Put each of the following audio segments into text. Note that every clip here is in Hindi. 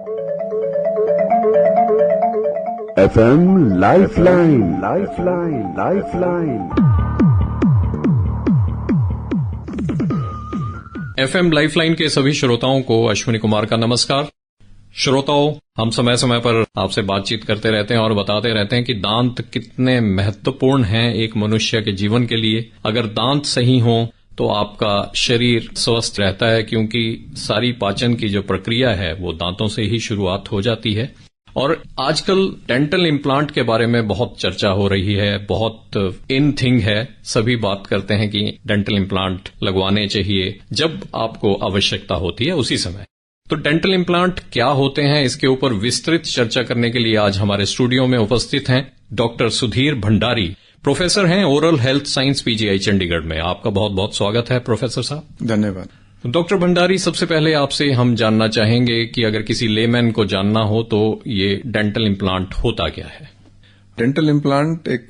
FM lifeline. FM लाइफलाइन के सभी श्रोताओं को अश्विनी कुमार का नमस्कार। श्रोताओं, हम समय समय पर आपसे बातचीत करते रहते हैं और बताते रहते हैं कि दांत कितने महत्वपूर्ण हैं एक मनुष्य के जीवन के लिए। अगर दांत सही हो तो आपका शरीर स्वस्थ रहता है, क्योंकि सारी पाचन की जो प्रक्रिया है वो दांतों से ही शुरुआत हो जाती है। और आजकल डेंटल इम्प्लांट के बारे में बहुत चर्चा हो रही है, बहुत इन थिंग है। सभी बात करते हैं कि डेंटल इम्प्लांट लगवाने चाहिए जब आपको आवश्यकता होती है उसी समय। तो डेंटल इम्प्लांट क्या होते हैं, इसके ऊपर विस्तृत चर्चा करने के लिए आज हमारे स्टूडियो में उपस्थित हैं डॉक्टर सुधीर भंडारी। प्रोफेसर हैं oral health science PGI Chandigarh में। आपका बहुत बहुत स्वागत है प्रोफेसर साहब। धन्यवाद। डॉक्टर भंडारी, सबसे पहले आपसे हम जानना चाहेंगे कि अगर किसी लेमैन को जानना हो तो ये डेंटल इम्प्लांट होता क्या है? डेंटल इम्प्लांट एक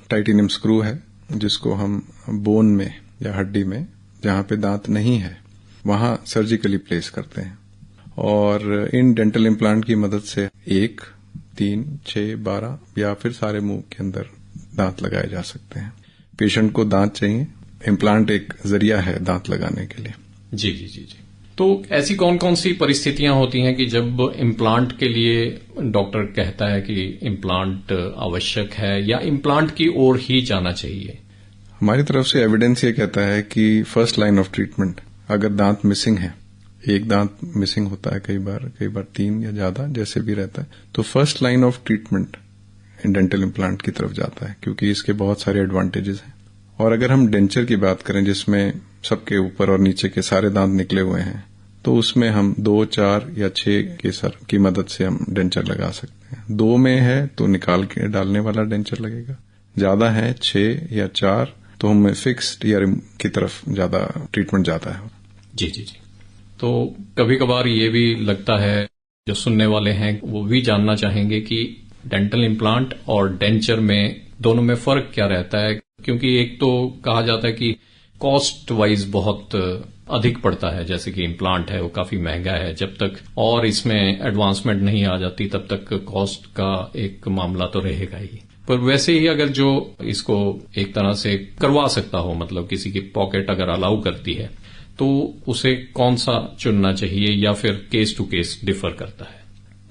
टाइटेनियम स्क्रू है जिसको हम बोन में या हड्डी में जहां पे दांत नहीं है वहां सर्जिकली प्लेस करते हैं। और इन डेंटल इम्प्लांट की मदद से 1, 3, 6, 12 या फिर सारे मुंह के अंदर दांत लगाए जा सकते हैं। पेशेंट को दांत चाहिए, इम्प्लांट एक जरिया है दांत लगाने के लिए। जी। तो ऐसी कौन कौन सी परिस्थितियां होती हैं कि जब इम्प्लांट के लिए डॉक्टर कहता है कि इम्प्लांट आवश्यक है या इम्प्लांट की ओर ही जाना चाहिए? हमारी तरफ से एविडेंस ये कहता है कि फर्स्ट लाइन ऑफ ट्रीटमेंट, अगर दांत मिसिंग है, एक दांत मिसिंग होता है कई बार 3 या ज्यादा, जैसे भी रहता है, तो first line of treatment dental implant की तरफ जाता है, क्योंकि इसके बहुत सारे एडवांटेजेस हैं। और अगर हम डेंचर की बात करें जिसमें सबके ऊपर और नीचे के सारे दांत निकले हुए हैं, तो उसमें हम 2, 4 या 6 केसर की मदद से हम डेंचर लगा सकते हैं। 2 में है तो निकाल के डालने वाला डेंचर लगेगा, ज्यादा है 6 या 4 तो हमें फिक्स्ड ईयर की तरफ ज्यादा ट्रीटमेंट जाता है। जी। तो कभी कभार ये भी लगता है, जो सुनने वाले हैं वो भी जानना चाहेंगे कि डेंटल इम्प्लांट और डेंचर में दोनों में फर्क क्या रहता है, क्योंकि एक तो कहा जाता है कि कॉस्ट वाइज बहुत अधिक पड़ता है, जैसे कि इम्प्लांट है वो काफी महंगा है, जब तक और इसमें एडवांसमेंट नहीं आ जाती तब तक कॉस्ट का एक मामला तो रहेगा ही। पर वैसे ही अगर जो इसको एक तरह से करवा सकता हो, मतलब किसी की पॉकेट अगर अलाउ करती है, तो उसे कौन सा चुनना चाहिए या फिर केस टू केस डिफर करता है?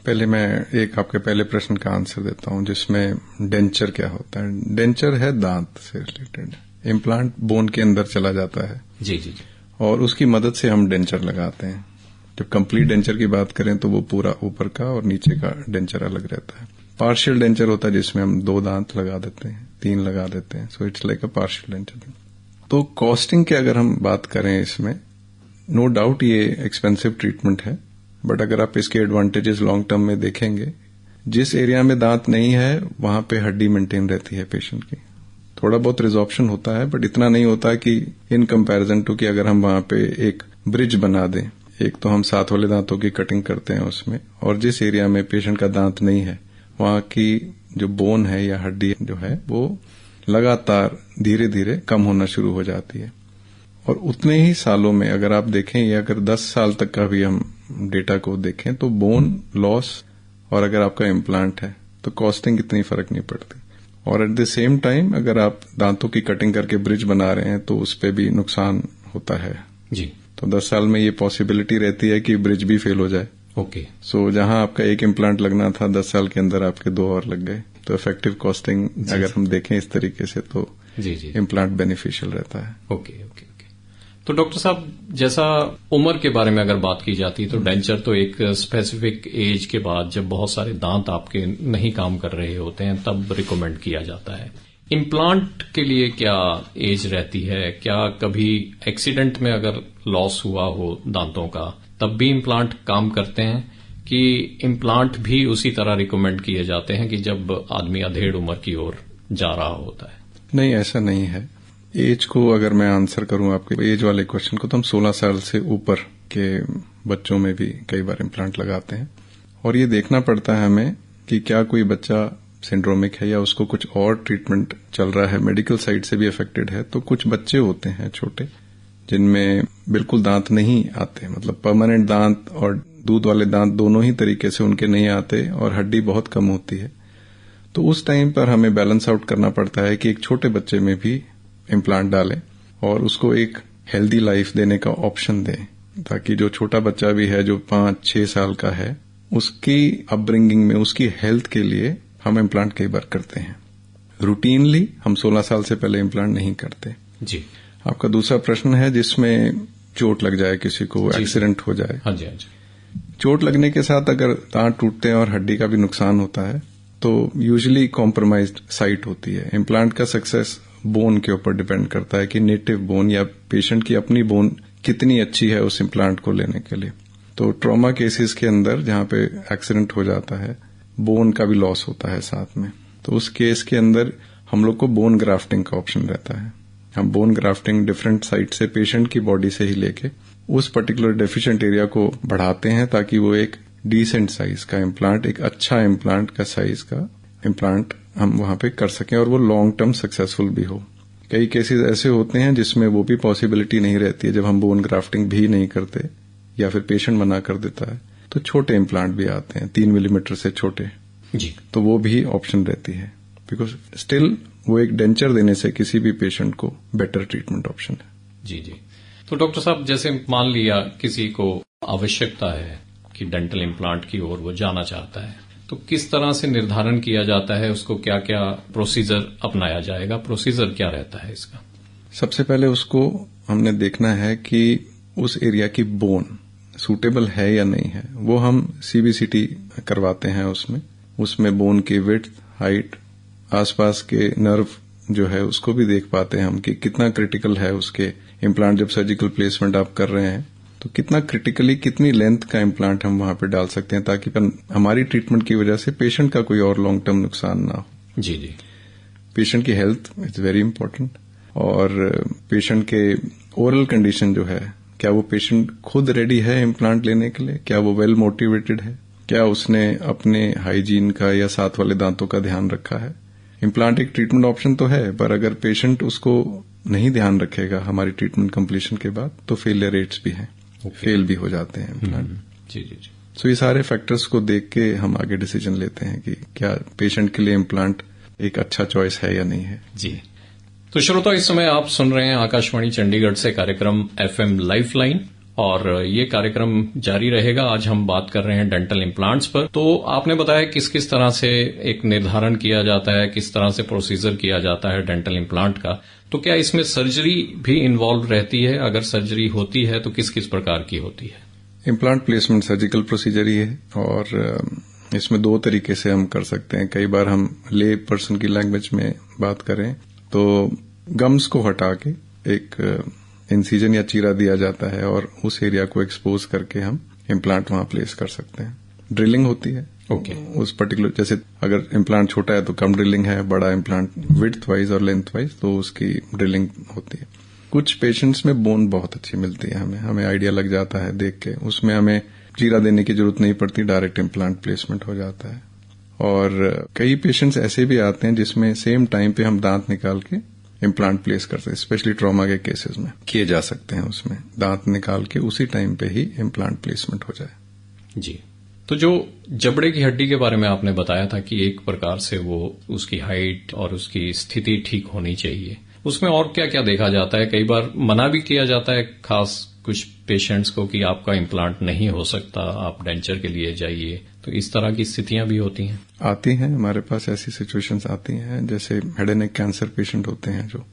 पहले मैं एक आपके पहले प्रश्न का आंसर देता हूं, जिसमें डेंचर क्या होता है। डेंचर है दांत से रिलेटेड, इम्प्लांट बोन के अंदर चला जाता है। जी। और उसकी मदद से हम डेंचर लगाते हैं। जब कंप्लीट डेंचर की बात करें तो वो पूरा ऊपर का और नीचे का डेंचर अलग रहता है। पार्शियल डेंचर होता है जिसमें हम 2 दांत लगा देते हैं, 3 लगा देते हैं, so it's like a partial denture. तो कॉस्टिंग की अगर हम बात करें, इसमें नो डाउट ये एक्सपेंसिव ट्रीटमेंट है, बट अगर आप इसके एडवांटेजेस लॉन्ग टर्म में देखेंगे, जिस एरिया में दांत नहीं है वहां पे हड्डी मेंटेन रहती है पेशेंट की। थोड़ा बहुत रिजॉर्प्शन होता है, बट इतना नहीं होता कि इन कंपैरिजन टू कि अगर हम वहां पे एक ब्रिज बना दें। एक तो हम साथ वाले दांतों की कटिंग करते हैं उसमें, और जिस एरिया में पेशेंट का दांत नहीं है वहां की जो बोन है या हड्डी जो है वो लगातार धीरे धीरे कम होना शुरू हो जाती है। और उतने ही सालों में अगर आप देखें, या अगर 10 साल तक का भी हम डेटा को देखें, तो बोन लॉस और अगर आपका इम्प्लांट है तो कॉस्टिंग इतनी फर्क नहीं पड़ती। और एट द सेम टाइम अगर आप दांतों की कटिंग करके ब्रिज बना रहे हैं तो उस पर भी नुकसान होता है। जी। तो 10 साल में ये पॉसिबिलिटी रहती है कि ब्रिज भी फेल हो जाए। ओके। सो जहां आपका एक इम्प्लांट लगना था 10 साल के अंदर आपके 2 और लग गए। तो इफेक्टिव कॉस्टिंग अगर हम देखें इस तरीके से तो इम्प्लांट बेनिफिशियल रहता है। ओके। तो डॉक्टर साहब, जैसा उम्र के बारे में अगर बात की जाती तो डेंचर तो एक स्पेसिफिक एज के बाद, जब बहुत सारे दांत आपके नहीं काम कर रहे होते हैं, तब रिकमेंड किया जाता है। इम्प्लांट के लिए क्या एज रहती है? क्या कभी एक्सीडेंट में अगर लॉस हुआ हो दांतों का तब भी इम्प्लांट काम करते हैं, कि इम्प्लांट भी उसी तरह रिकमेंड किए जाते हैं कि जब आदमी अधेड़ उम्र की ओर जा रहा होता है? नहीं, ऐसा नहीं है। एज को अगर मैं आंसर करूं आपके एज वाले क्वेश्चन को, तो हम 16 साल से ऊपर के बच्चों में भी कई बार इम्प्लांट लगाते हैं। और ये देखना पड़ता है हमें कि क्या कोई बच्चा सिंड्रोमिक है या उसको कुछ और ट्रीटमेंट चल रहा है, मेडिकल साइड से भी अफेक्टेड है। तो कुछ बच्चे होते हैं छोटे जिनमें बिल्कुल दांत नहीं आते, मतलब परमानेंट दांत और दूध वाले दांत दोनों ही तरीके से उनके नहीं आते और हड्डी बहुत कम होती है, तो उस टाइम पर हमें बैलेंस आउट करना पड़ता है कि एक छोटे बच्चे में भी इम्प्लांट डालें और उसको एक हेल्दी लाइफ देने का ऑप्शन दें, ताकि जो छोटा बच्चा भी है जो 5-6 साल का है, उसकी अपब्रिंगिंग में उसकी हेल्थ के लिए हम इम्प्लांट कई बार करते हैं। रूटीनली हम 16 साल से पहले इम्प्लांट नहीं करते। जी। आपका दूसरा प्रश्न है जिसमें चोट लग जाए, किसी को एक्सीडेंट हो जाए। हाँ जी, हाँ जी। चोट लगने के साथ अगर दांत टूटते हैं और हड्डी का भी नुकसान होता है तो यूजुअली कॉम्प्रोमाइज्ड साइट होती है। इम्प्लांट का सक्सेस बोन के ऊपर डिपेंड करता है कि नेटिव बोन या पेशेंट की अपनी बोन कितनी अच्छी है उस इम्प्लांट को लेने के लिए। तो ट्रॉमा केसेस के अंदर जहां पे एक्सीडेंट हो जाता है, बोन का भी लॉस होता है साथ में, तो उस केस के अंदर हम लोग को बोन ग्राफ्टिंग का ऑप्शन रहता है। हम बोन ग्राफ्टिंग डिफरेंट साइट से पेशेंट की बॉडी से ही लेके उस पर्टिकुलर डेफिशिएंट एरिया को बढ़ाते हैं ताकि वो एक डिसेंट साइज का इम्प्लांट, एक अच्छा इम्प्लांट का साइज का इम्प्लांट हम वहां पे कर सकें और वो लॉन्ग टर्म सक्सेसफुल भी हो। कई केसेस ऐसे होते हैं जिसमें वो भी पॉसिबिलिटी नहीं रहती है, जब हम बोन ग्राफ्टिंग भी नहीं करते या फिर पेशेंट मना कर देता है तो छोटे इम्प्लांट भी आते हैं, 3 मिलीमीटर से छोटे जी, तो वो भी ऑप्शन रहती है, बिकॉज स्टिल वो एक डेंचर देने से किसी भी पेशेंट को बेटर ट्रीटमेंट ऑप्शन है। जी जी। तो डॉक्टर साहब, जैसे मान लिया किसी को आवश्यकता है कि डेंटल इम्प्लांट की ओर वो जाना चाहता है, तो किस तरह से निर्धारण किया जाता है, उसको क्या क्या प्रोसीजर अपनाया जाएगा, प्रोसीजर क्या रहता है इसका? सबसे पहले उसको हमने देखना है कि उस एरिया की बोन सूटेबल है या नहीं है। वो हम सीबीसीटी करवाते हैं, उसमें बोन की विड्थ, हाइट, आसपास के नर्व जो है उसको भी देख पाते हैं हम कि कितना क्रिटिकल है उसके इम्प्लांट। जब सर्जिकल प्लेसमेंट आप कर रहे हैं तो कितना क्रिटिकली, कितनी लेंथ का इम्प्लांट हम वहां पे डाल सकते हैं ताकि हमारी ट्रीटमेंट की वजह से पेशेंट का कोई और लॉन्ग टर्म नुकसान ना हो। जी जी। पेशेंट की हेल्थ इज वेरी इंपॉर्टेंट, और पेशेंट के ओरल कंडीशन जो है, क्या वो पेशेंट खुद रेडी है इम्प्लांट लेने के लिए, क्या वो वेल मोटिवेटेड है, क्या उसने अपने हाइजीन का या साथ वाले दांतों का ध्यान रखा है। इम्प्लांट एक ट्रीटमेंट ऑप्शन तो है, पर अगर पेशेंट उसको नहीं ध्यान रखेगा हमारी ट्रीटमेंट कंप्लीशन के बाद तो फेलियर रेट्स भी हैं, फेल भी हो जाते हैं इम्प्लांट। जी जी जी। सो ये सारे फैक्टर्स को देख के हम आगे डिसीजन लेते हैं कि क्या पेशेंट के लिए इम्प्लांट एक अच्छा चॉइस है या नहीं है। जी। तो श्रोता, इस समय आप सुन रहे हैं आकाशवाणी चंडीगढ़ से कार्यक्रम FM लाइफलाइन, और ये कार्यक्रम जारी रहेगा। आज हम बात कर रहे हैं डेंटल इम्प्लांट्स पर। तो आपने बताया किस किस तरह से एक निर्धारण किया जाता है, किस तरह से प्रोसीजर किया जाता है डेंटल इम्प्लांट का। तो क्या इसमें सर्जरी भी इन्वॉल्व रहती है? अगर सर्जरी होती है तो किस किस प्रकार की होती है? इम्प्लांट प्लेसमेंट सर्जिकल प्रोसीजर ही है, और इसमें 2 तरीके से हम कर सकते हैं। कई बार हम ले पर्सन की लैंग्वेज में बात करें तो गम्स को हटा के एक इंसिजन या चीरा दिया जाता है और उस एरिया को एक्सपोज करके हम इम्प्लांट वहां प्लेस कर सकते हैं। ड्रिलिंग होती है उस पर्टिकुलर, जैसे अगर इम्प्लांट छोटा है तो कम ड्रिलिंग है, बड़ा इम्प्लांट विड्थ वाइज और लेंथ वाइज तो उसकी ड्रिलिंग होती है। कुछ पेशेंट्स में बोन बहुत अच्छी मिलती है, हमें आइडिया लग जाता है देख के, उसमें हमें चीरा देने की जरूरत नहीं पड़ती, डायरेक्ट इम्प्लांट प्लेसमेंट हो जाता है। और कई पेशेंट्स ऐसे भी आते हैं जिसमें सेम टाइम पे हम दांत निकाल के इम्प्लांट प्लेस करते हैं, स्पेशली ट्रॉमा के केसेस में किए जा सकते हैं। उसमें दांत निकाल के उसी टाइम पे ही इम्प्लांट प्लेसमेंट हो जाए। जी। तो जो जबड़े की हड्डी के बारे में आपने बताया था कि एक प्रकार से वो उसकी हाइट और उसकी स्थिति ठीक होनी चाहिए, उसमें और क्या क्या देखा जाता है? कई बार मना भी किया जाता है खास कुछ पेशेंट्स को कि आपका इम्प्लांट नहीं हो सकता, आप डेंचर के लिए जाइए। तो इस तरह की स्थितियां भी होती हैं? आती हैं, हमारे पास ऐसी सिचुएशंस आती हैं। जैसे head and neck cancer patient होते हैं जो,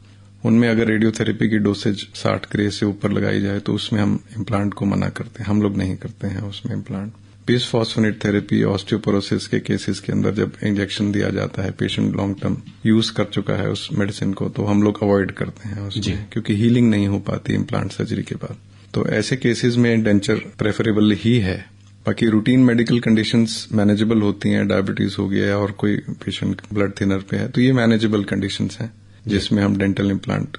उनमें अगर रेडियोथेरेपी की डोसेज 60 ग्रे से ऊपर लगाई जाए तो उसमें हम इम्प्लांट को मना करते हैं, हम लोग नहीं करते हैं उसमें इम्प्लांट। बिसफॉस्फोनेट थेरेपी, ऑस्टियोपोरोसिस के केसेस के अंदर जब इंजेक्शन दिया जाता है, पेशेंट लॉन्ग टर्म यूज कर चुका है उस मेडिसिन को, तो हम लोग अवॉइड करते हैं उसमें, क्योंकि हीलिंग नहीं हो पाती इम्प्लांट सर्जरी के बाद। तो ऐसे केसेस में डेंचर प्रेफरेबल ही है। बाकी रूटीन मेडिकल कंडीशंस मैनेजेबल होती हैं, डायबिटीज हो गया और कोई पेशेंट ब्लड थिनर पे है तो ये मैनेजेबल कंडीशंस हैं जिसमें हम डेंटल इम्प्लांट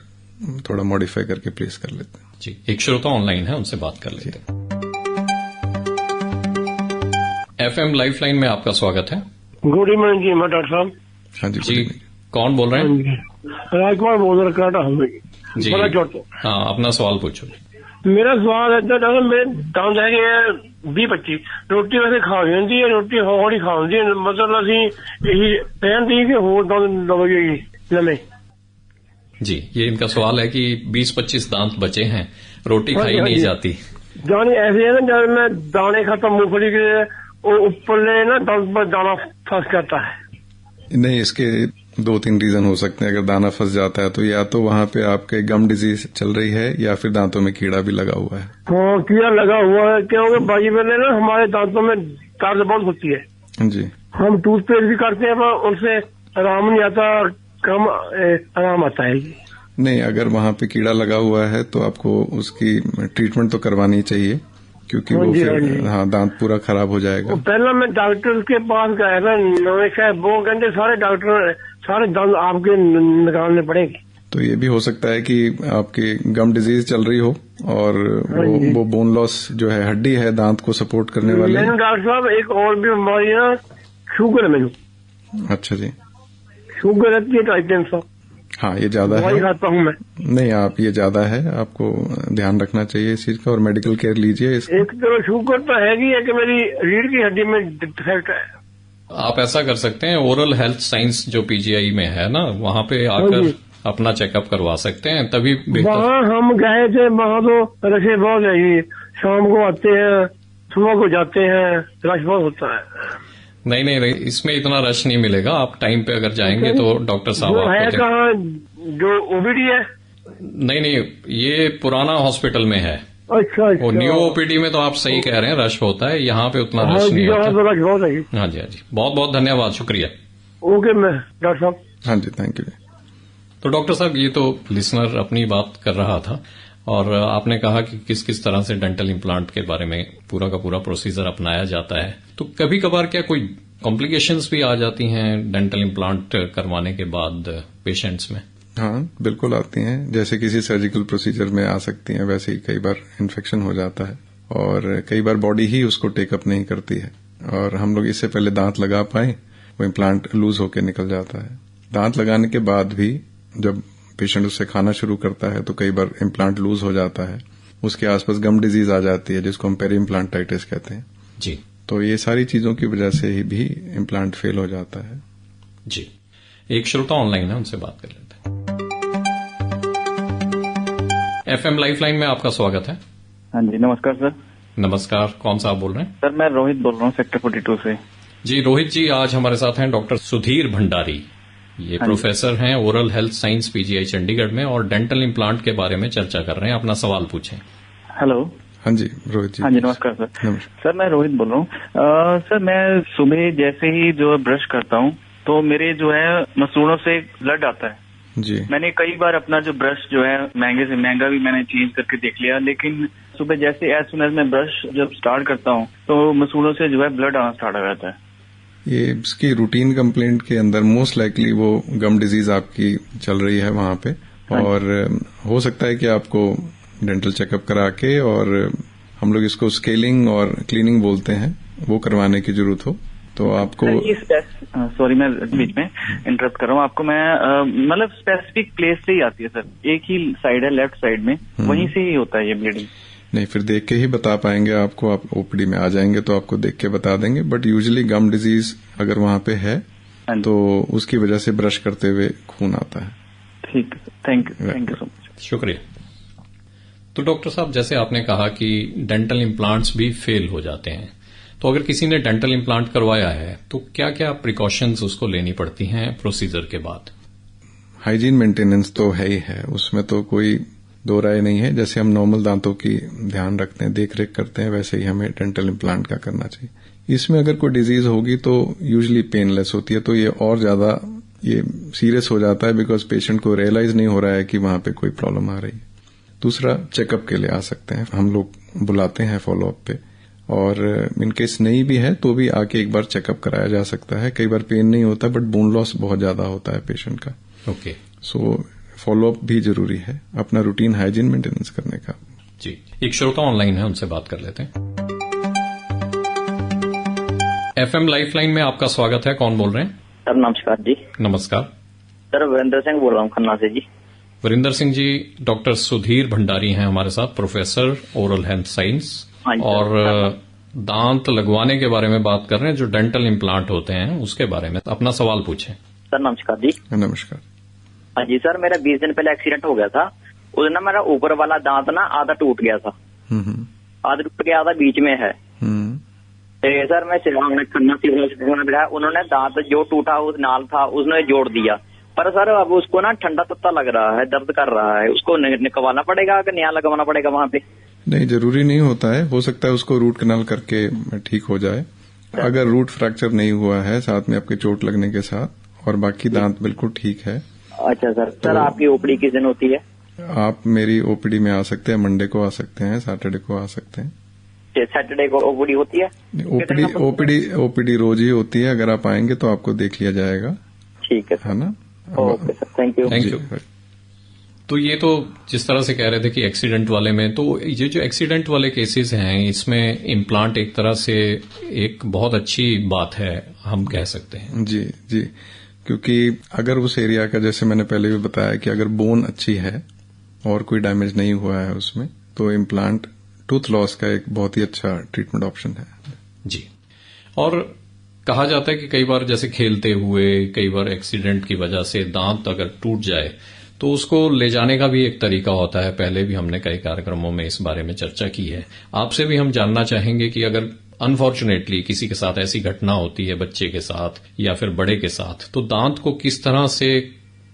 थोड़ा मॉडिफाई करके प्लेस कर लेते हैं। जी। एक श्रोता ऑनलाइन है, उनसे बात कर लेते हैं। FM लाइफलाइन में आपका स्वागत है। गुड इवनिंग जी, मैं डॉक्टर साहब। हाँ जी, कौन बोल रहे हैं? राजकुमार बोल रहा, कराटा हमें जी। हाँ, अपना सवाल पूछो। मेरा सवाल है डॉक्टर मेरे दांत है 20-25 ਰੋਟੀ ਵੈਸੇ ਖਾ ਜਾਂਦੀ ਹੈ ਰੋਟੀ ਹੌਲੀ ਖਾਉਂਦੀ ਹੈ ਮਤਲਬ ਅਸੀਂ ਇਹੀ ਕਹਿੰਦੇ ਕਿ ਹੋਰ ਦੰਦ ਦਵਾਈਏ ਨਵੇਂ जी ये इनका सवाल है कि 20-25 दांत बचे हैं रोटी खाई नहीं जाती जाने ऐसे है ना जब मैं दाने खाता मूंगफली के ऊपर ले ना दांत पर दाना फंस जाता है नहीं, इसके 2-3 रीजन हो सकते हैं। अगर दाना फंस जाता है तो या तो वहाँ पे आपके गम डिजीज चल रही है या फिर दांतों में कीड़ा भी लगा हुआ है। हाँ कीड़ा लगा हुआ है क्योंकि बाजी में ना हमारे दांतों में दर्द बहुत होती है जी। हम टूथपेस्ट भी करते हैं पर उनसे आराम नहीं आता, कम आराम आता है। नहीं, अगर वहाँ पे कीड़ा लगा हुआ है तो आपको उसकी ट्रीटमेंट तो करवानी चाहिए क्योंकि वो फिर दांत पूरा खराब हो जाएगा। पहला मैं डॉक्टर के पास गया था नवे शहर, वो कहते सारे डॉक्टर सारे दांत आपके निकालने पड़ेंगे। तो ये भी हो सकता है कि आपकी गम डिजीज चल रही हो और वो बोन लॉस जो है हड्डी है दांत को सपोर्ट करने वाली। मैंने डॉक्टर साहब एक और भी बीमारी है ना, शुगर है मैंने। अच्छा जी। शुगर रहती है 250। हाँ ये ज्यादा है। खाता हूँ मैं। नहीं, आप ये ज्यादा है, आपको ध्यान रखना चाहिए इस चीज का और मेडिकल केयर लीजिए। एक तो शुगर तो है कि मेरी रीढ़ की हड्डी में डिफेक्ट है। आप ऐसा कर सकते हैं ओरल हेल्थ साइंस जो पीजीआई में है ना वहाँ पे आकर अपना चेकअप करवा सकते हैं तभी बेहतर। वहाँ हम गए थे, वहाँ तो रशे बहुत है, शाम को आते हैं सुबह को जाते हैं, रश बहुत होता है। नहीं, इसमें इतना रश नहीं मिलेगा। आप टाइम पे अगर जाएंगे तो डॉक्टर साहब है कहाँ जो ओपीडी है? नहीं, ये पुराना हॉस्पिटल में है। अच्छा। वो न्यू ओपीडी में तो आप सही कह रहे हैं रश होता है, यहाँ पे उतना रश नहीं होता। तो रश बहुत है। हाँ जी। बहुत बहुत धन्यवाद, शुक्रिया। ओके मैं डॉक्टर साहब। हाँ जी, थैंक यू। तो डॉक्टर साहब ये तो लिसनर अपनी बात कर रहा था और आपने कहा कि किस किस तरह से डेंटल इम्प्लांट के बारे में पूरा का पूरा प्रोसीजर अपनाया जाता है। तो कभी कभार क्या कोई कॉम्प्लिकेशंस भी आ जाती हैं डेंटल इम्प्लांट करवाने के बाद पेशेंट्स में? हाँ बिल्कुल आती हैं, जैसे किसी सर्जिकल प्रोसीजर में आ सकती हैं वैसे ही कई बार इन्फेक्शन हो जाता है और कई बार बॉडी ही उसको टेकअप नहीं करती है और हम लोग इससे पहले दांत लगा पाए वो इम्प्लांट लूज होकर निकल जाता है। दांत लगाने के बाद भी जब पेशेंट उससे खाना शुरू करता है तो कई बार इम्प्लांट लूज हो जाता है, उसके आसपास गम डिजीज आ जाती है जिसको हम पेरी इम्प्लांटाइटिस कहते हैं जी। तो ये सारी चीजों की वजह से ही भी इम्प्लांट फेल हो जाता है जी। एक श्रोता ऑनलाइन है, उनसे बात कर लेते हैं। FM लाइफलाइन में आपका स्वागत है। हाँ जी, नमस्कार सर। नमस्कार, कौन सा आप बोल रहे हैं? सर मैं रोहित बोल रहा हूँ सेक्टर 42 से। जी रोहित जी, आज हमारे साथ हैं डॉक्टर सुधीर भंडारी। ये प्रोफेसर हैं oral health science PGI Chandigarh में और डेंटल इम्प्लांट के बारे में चर्चा कर रहे हैं। अपना सवाल पूछें। हेलो। हाँ जी रोहित जी। हाँ जी नमस्कार सर। सर मैं रोहित बोल रहा हूँ। सर मैं सुबह जैसे ही जो ब्रश करता हूँ तो मेरे जो है मसूड़ों से ब्लड आता है जी। मैंने कई बार अपना जो ब्रश जो है महंगे से महंगा भी मैंने चेंज करके देख लिया, लेकिन सुबह जैसे एज सुन एज मैं ब्रश जब स्टार्ट करता हूँ तो मसूड़ों से जो है ब्लड आना स्टार्ट हो जाता है। ये इसकी रूटीन कंप्लेंट के अंदर मोस्ट लाइकली वो गम डिजीज आपकी चल रही है वहां पे और हो सकता है कि आपको डेंटल चेकअप करा के और हम लोग इसको स्केलिंग और क्लीनिंग बोलते हैं वो करवाने की जरूरत हो तो आपको। सॉरी मैं बीच में इंटरप्ट कर रहा हूँ आपको। मैं मतलब स्पेसिफिक प्लेस से ही आती है सर, एक ही साइड है लेफ्ट साइड में, वहीं से ही होता है ये ब्लीडिंग। नहीं, फिर देख के ही बता पाएंगे आपको। आप ओपीडी में आ जाएंगे तो आपको देख के बता देंगे, बट यूजुअली गम डिजीज अगर वहां पे है तो उसकी वजह से ब्रश करते हुए खून आता है। ठीक है, थैंक यू सो मच। शुक्रिया। तो डॉक्टर साहब जैसे आपने कहा कि डेंटल इम्प्लांट्स भी फेल हो जाते हैं, तो अगर किसी ने डेंटल इम्प्लांट करवाया है तो क्या क्या प्रिकॉशंस उसको लेनी पड़ती हैं प्रोसीजर के बाद? हाइजीन मेंटेनेंस तो है ही है, उसमें तो कोई दो राय नहीं है। जैसे हम नॉर्मल दांतों की ध्यान रखते हैं, देख रेख करते हैं, वैसे ही हमें डेंटल इम्प्लांट का करना चाहिए। इसमें अगर कोई डिजीज होगी तो यूजुअली पेनलेस होती है, तो ये और ज्यादा ये सीरियस हो जाता है बिकॉज पेशेंट को रियलाइज नहीं हो रहा है कि वहां पे कोई प्रॉब्लम आ रही है। दूसरा, चेकअप के लिए आ सकते हैं, हम लोग बुलाते हैं फॉलोअप पे, और इनकेस नहीं भी है तो भी आके एक बार चेकअप कराया जा सकता है। कई बार पेन नहीं होता बट बोन लॉस बहुत ज्यादा होता है पेशेंट का। ओके। सो फॉलोअप भी जरूरी है अपना रूटीन हाइजीन मेंटेनेंस करने का। जी, एक श्रोता ऑनलाइन है, उनसे बात कर लेते हैं। FM लाइफलाइन में आपका स्वागत है, कौन बोल रहे हैं? सर नमस्कार जी। नमस्कार सर वीरेंद्र सिंह बोल रहा हूँ खन्ना से जी। वरिंदर सिंह जी, डॉक्टर सुधीर भंडारी हैं हमारे साथ, प्रोफेसर ओरल हेल्थ साइंस, और दांत लगवाने के बारे में बात कर रहे हैं, जो डेंटल इम्प्लांट होते हैं उसके बारे में। अपना सवाल पूछें। सर नमस्कार जी। नमस्कार। हाँ जी सर, मेरा 20 दिन पहले एक्सीडेंट हो गया था। उस दिन मेरा ऊपर वाला दांत ना आधा टूट गया था, आधा टूट गया, आधा बीच में है। तो सर मैं खन्ना सिविल हॉस्पिटल में बैठा, उन्होंने दांत जो टूटा उस नाल था उसने जोड़ दिया, पर सर अब उसको ना ठंडा तत्ता लग रहा है, दर्द कर रहा है, उसको निकलवाना पड़ेगा कि नया लगवाना पड़ेगा वहां पे? नहीं, जरूरी नहीं होता है, हो सकता है उसको रूट कनाल करके ठीक हो जाए। अगर रूट फ्रैक्चर नहीं हुआ है साथ में आपके चोट लगने के साथ और बाकी दांत बिल्कुल ठीक है। अच्छा सर। सर आपकी ओपीडी किस दिन होती है? आप मेरी ओपीडी में आ सकते हैं, मंडे को आ सकते हैं, सैटरडे को आ सकते हैं। सैटरडे को ओपीडी होती है? ओपीडी रोज ही होती है, अगर आप आएंगे तो आपको देख लिया जाएगा। ठीक है ना। Okay sir, thank you. तो ये तो जिस तरह से कह रहे थे कि एक्सीडेंट वाले में, तो ये जो एक्सीडेंट वाले केसेस हैं इसमें इम्प्लांट एक तरह से एक बहुत अच्छी बात है, हम कह सकते हैं। जी जी, क्योंकि अगर उस एरिया का, जैसे मैंने पहले भी बताया कि अगर बोन अच्छी है और कोई डैमेज नहीं हुआ है उसमें, तो इम्प्लांट टूथ लॉस का एक बहुत ही अच्छा ट्रीटमेंट ऑप्शन है। जी। और कहा जाता है कि कई बार जैसे खेलते हुए कई बार एक्सीडेंट की वजह से दांत अगर टूट जाए तो उसको ले जाने का भी एक तरीका होता है। पहले भी हमने कई कार्यक्रमों में इस बारे में चर्चा की है। आपसे भी हम जानना चाहेंगे कि अगर अनफॉर्चुनेटली किसी के साथ ऐसी घटना होती है, बच्चे के साथ या फिर बड़े के साथ, तो दांत को किस तरह से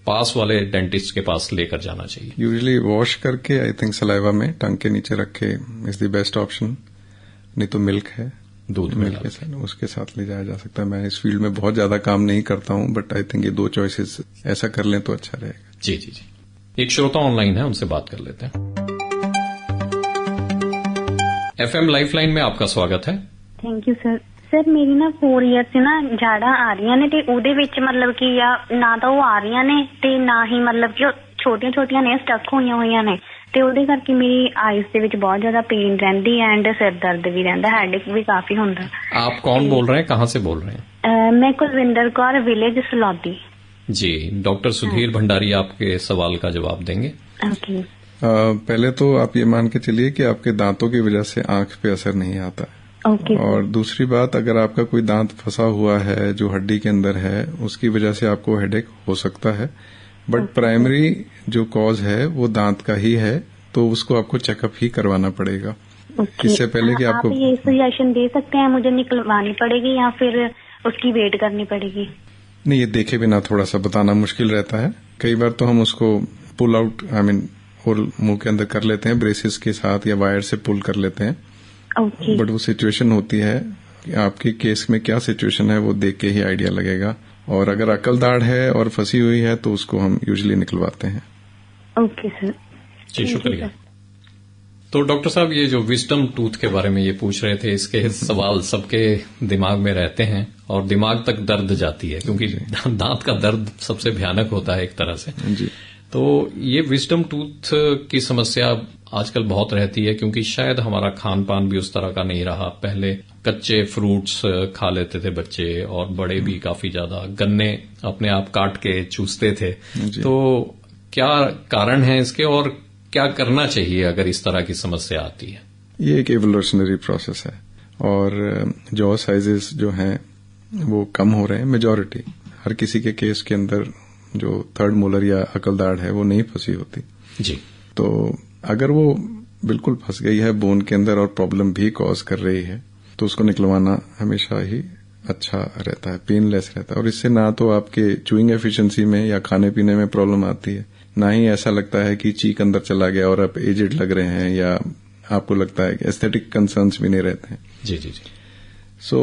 पास वाले डेंटिस्ट के पास लेकर जाना चाहिए? यूजुअली वॉश करके, आई थिंक सलाइवा में टंग के नीचे रखे इज द बेस्ट ऑप्शन। नहीं तो मिल्क है, दूध मिल्क के साथ, उसके साथ ले जाया जा सकता है। मैं इस फील्ड में बहुत ज्यादा काम नहीं करता हूं, बट आई थिंक ये दो चॉइसेस ऐसा कर लें तो अच्छा रहेगा। जी जी जी। एक श्रोता ऑनलाइन है, उनसे बात कर लेते हैं। FM लाइफलाइन में आपका स्वागत है। Thank you sir. सर मेरी ना 4 ਈਅਰ से ना झाड़ा आ रही ने, ਤੇ ਉਹਦੇ ਵਿੱਚ मतलब कि ਨਾ ਤਾਂ ਉਹ ਆ ਰਹੀਆਂ ਨੇ ਤੇ ਨਾ ਹੀ मतलब कि ਛੋਟੀਆਂ ਛੋਟੀਆਂ ਨੇ, ਸਟਕ ਹੋਈਆਂ ਨੇ, ਤੇ ਉਹਦੇ ਕਰਕੇ ਮੇਰੀ ਆਈਜ਼ ਦੇ ਵਿੱਚ ਬਹੁਤ ਜ਼ਿਆਦਾ पेन ਰਹਿੰਦੀ ਐਂਡ ਸਿਰ ਦਰਦ ਵੀ ਰਹਿੰਦਾ, ਹੈਡੇਕ ਵੀ ਕਾਫੀ ਹੁੰਦਾ। आप कौन बोल रहे हैं, कहाँ से बोल रहे हैं? मैं कुलविंदर कौर, विलेज सलौदी। जी, डॉक्टर सुधीर भंडारी आपके सवाल का जवाब देंगे। ओके। पहले तो आप ये मान के चलिए कि आपके दांतों की वजह से आंख पे असर नहीं आता है। ओके। और दूसरी बात, अगर आपका कोई दांत फंसा हुआ है जो हड्डी के अंदर है, उसकी वजह से आपको हेडेक हो सकता है, बट प्राइमरी जो कॉज है वो दांत का ही है, तो उसको आपको चेकअप ही करवाना पड़ेगा। इससे पहले कि आपको ये सजेशन दे सकते हैं मुझे निकलवानी पड़ेगी या फिर उसकी वेट करनी पड़ेगी? नहीं, ये देखे बिना थोड़ा सा बताना मुश्किल रहता है। कई बार तो हम उसको पुल आउट, और मुंह के अंदर कर लेते हैं, ब्रेसेस के साथ या वायर से पुल कर लेते हैं। बट वो सिचुएशन होती है कि आपके केस में क्या सिचुएशन है वो देख के ही आइडिया लगेगा। और अगर अकल दाढ़ है और फंसी हुई है तो उसको हम यूजुअली निकलवाते हैं। Okay sir. जी, शुक्रिया। तो डॉक्टर साहब, ये जो विजडम टूथ के बारे में ये पूछ रहे थे, इसके सवाल सबके दिमाग में रहते हैं और दिमाग तक दर्द जाती है, क्योंकि दांत का दर्द सबसे भयानक होता है एक तरह से। जी। तो ये विजडम टूथ की समस्या आजकल बहुत रहती है, क्योंकि शायद हमारा खान पान भी उस तरह का नहीं रहा। पहले कच्चे फ्रूट्स खा लेते थे बच्चे, और बड़े भी काफी ज्यादा गन्ने अपने आप काट के चूसते थे। तो क्या कारण है इसके, और क्या करना चाहिए अगर इस तरह की समस्या आती है? ये एक एवोल्यूशनरी प्रोसेस है, और जॉ साइजेस जो हैं वो कम हो रहे हैं। मेजॉरिटी हर किसी के केस के अंदर जो थर्ड मोलर या अकल दाढ़ है वो नहीं फंसी होती। जी। तो अगर वो बिल्कुल फंस गई है बोन के अंदर और प्रॉब्लम भी कॉज कर रही है, तो उसको निकलवाना हमेशा ही अच्छा रहता है, पेनलेस रहता है। और इससे ना तो आपके च्यूइंग एफिशिएंसी में या खाने पीने में प्रॉब्लम आती है, ना ही ऐसा लगता है कि चीक अंदर चला गया और आप एजेड लग रहे हैं, या आपको लगता है कि एस्थेटिक कंसर्न्स भी नहीं रहते हैं। जी जी जी। सो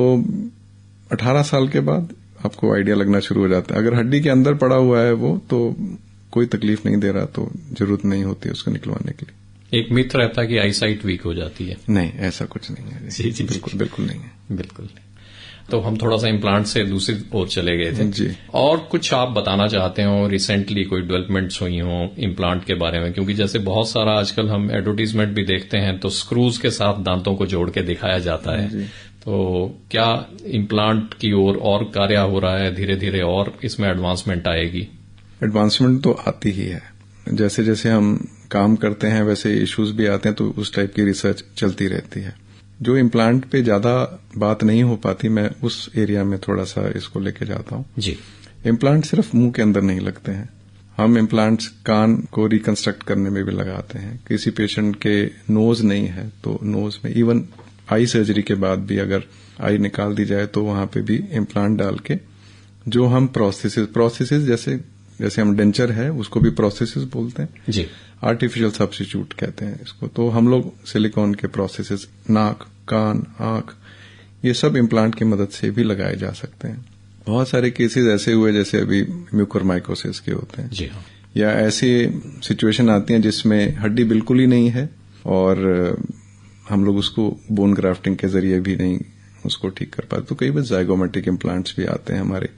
18 साल के बाद आपको आइडिया लगना शुरू हो जाता है। अगर हड्डी के अंदर पड़ा हुआ है वो, तो कोई तकलीफ नहीं दे रहा, तो जरूरत नहीं होती उसको निकलवाने के लिए। एक मिथ रहता है कि आई साइट वीक हो जाती है। नहीं, ऐसा कुछ नहीं है। जी जी, बिल्कुल नहीं है। बिल्कुल। तो हम थोड़ा सा इम्प्लांट से दूसरी ओर चले गए थे। जी। और कुछ आप बताना चाहते हो, रिसेंटली कोई डेवलपमेंट्स हुई हो इम्प्लांट के बारे में? क्योंकि जैसे बहुत सारा आजकल हम एडवर्टीजमेंट भी देखते हैं, तो स्क्रूज के साथ दांतों को जोड़ के दिखाया जाता है। तो क्या इम्प्लांट की ओर और कार्य हो रहा है धीरे धीरे, और इसमें एडवांसमेंट आएगी? एडवांसमेंट तो आती ही है। जैसे जैसे हम काम करते हैं वैसे इश्यूज भी आते हैं, तो उस टाइप की रिसर्च चलती रहती है। जो इम्प्लांट पे ज्यादा बात नहीं हो पाती, मैं उस एरिया में थोड़ा सा इसको लेके जाता हूँ जी। इम्प्लांट सिर्फ मुंह के अंदर नहीं लगते हैं, हम इम्प्लांट्स कान को रिकंस्ट्रक्ट करने में भी लगाते हैं। किसी पेशेंट के नोज नहीं है तो नोज में, इवन आई सर्जरी के बाद भी अगर आई निकाल दी जाए तो वहां पे भी इम्प्लांट डाल के जो हम प्रोसेसेस जैसे हम डेंचर है उसको भी प्रोसेसेस बोलते हैं जी। आर्टिफिशियल सब्स्टिट्यूट कहते हैं इसको। तो हम लोग सिलिकॉन के प्रोसेसेस, नाक, कान, आंख, ये सब इम्प्लांट की मदद से भी लगाए जा सकते हैं। बहुत सारे केसेस ऐसे हुए जैसे अभी म्यूकोरमाइकोसिस के होते हैं जी हाँ। या ऐसी सिचुएशन आती है जिसमें हड्डी बिल्कुल ही नहीं है और हम लोग उसको बोन ग्राफ्टिंग के जरिए भी नहीं उसको ठीक कर पाते, तो कई बार जाइगोमेट्रिक इम्प्लांट्स भी आते हैं। हमारे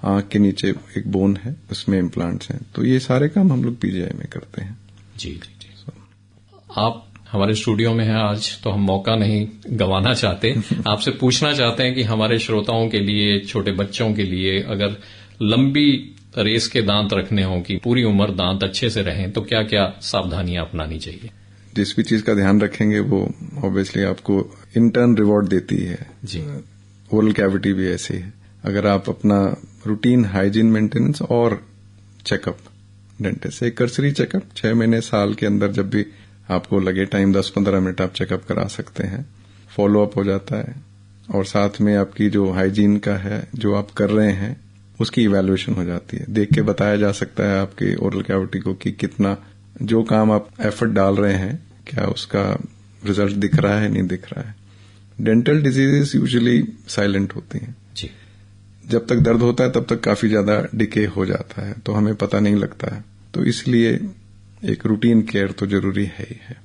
आंख के नीचे एक बोन है उसमें इम्प्लांट्स हैं, तो ये सारे काम हम लोग पीजीआई में करते हैं। जी जी जी। आप हमारे स्टूडियो में हैं आज, तो हम मौका नहीं गंवाना चाहते, आपसे पूछना चाहते हैं कि हमारे श्रोताओं के लिए, छोटे बच्चों के लिए, अगर लंबी रेस के दांत रखने हों कि पूरी उम्र दांत अच्छे से रहें, तो क्या क्या सावधानियां अपनानी चाहिए? जिस भी चीज का ध्यान रखेंगे वो ऑब्वियसली आपको इन टर्न रिवॉर्ड देती है जी। ओरल कैविटी भी ऐसी है। अगर आप अपना रूटीन हाइजीन मेंटेनेंस और चेकअप, डेंटिस्ट से कर्सरी चेकअप 6 महीने साल के अंदर जब भी आपको लगे टाइम 10-15 मिनट आप चेकअप करा सकते हैं, फॉलो अप हो जाता है। और साथ में आपकी जो हाइजीन का है जो आप कर रहे हैं उसकी इवैल्यूएशन हो जाती है। देख के बताया जा सकता है आपके ओरल कैविटी को कि कितना जो काम आप एफर्ट डाल रहे हैं क्या उसका रिजल्ट दिख रहा है, नहीं दिख रहा है। डेंटल डिजीजेस यूजुअली साइलेंट होती हैं जी। जब तक दर्द होता है तब तक काफी ज्यादा डिके हो जाता है, तो हमें पता नहीं लगता है। तो इसलिए एक रूटीन केयर तो जरूरी है ही है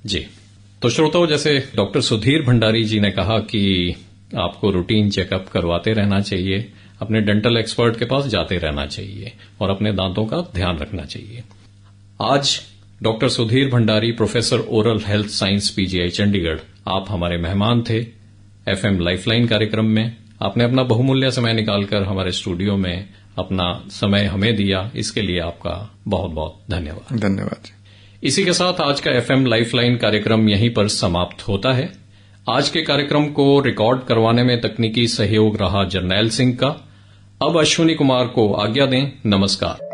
जी। तो श्रोताओं, जैसे डॉक्टर सुधीर भंडारी जी ने कहा कि आपको रूटीन चेकअप करवाते रहना चाहिए, अपने डेंटल एक्सपर्ट के पास जाते रहना चाहिए और अपने दांतों का ध्यान रखना चाहिए। आज doctor Sudhir Bhandari, professor oral health science, PGI Chandigarh, आप हमारे मेहमान थे एफएम लाइफलाइन कार्यक्रम में। आपने अपना बहुमूल्य समय निकालकर हमारे स्टूडियो में अपना समय हमें दिया, इसके लिए आपका बहुत बहुत धन्यवाद। धन्यवाद। इसी के साथ आज का एफएम लाइफलाइन कार्यक्रम यहीं पर समाप्त होता है। आज के कार्यक्रम को रिकॉर्ड करवाने में तकनीकी सहयोग रहा जरनैल सिंह का। अब अश्विनी कुमार को आज्ञा दें। नमस्कार।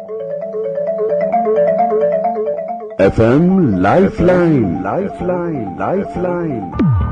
FM Lifeline, Lifeline, Lifeline.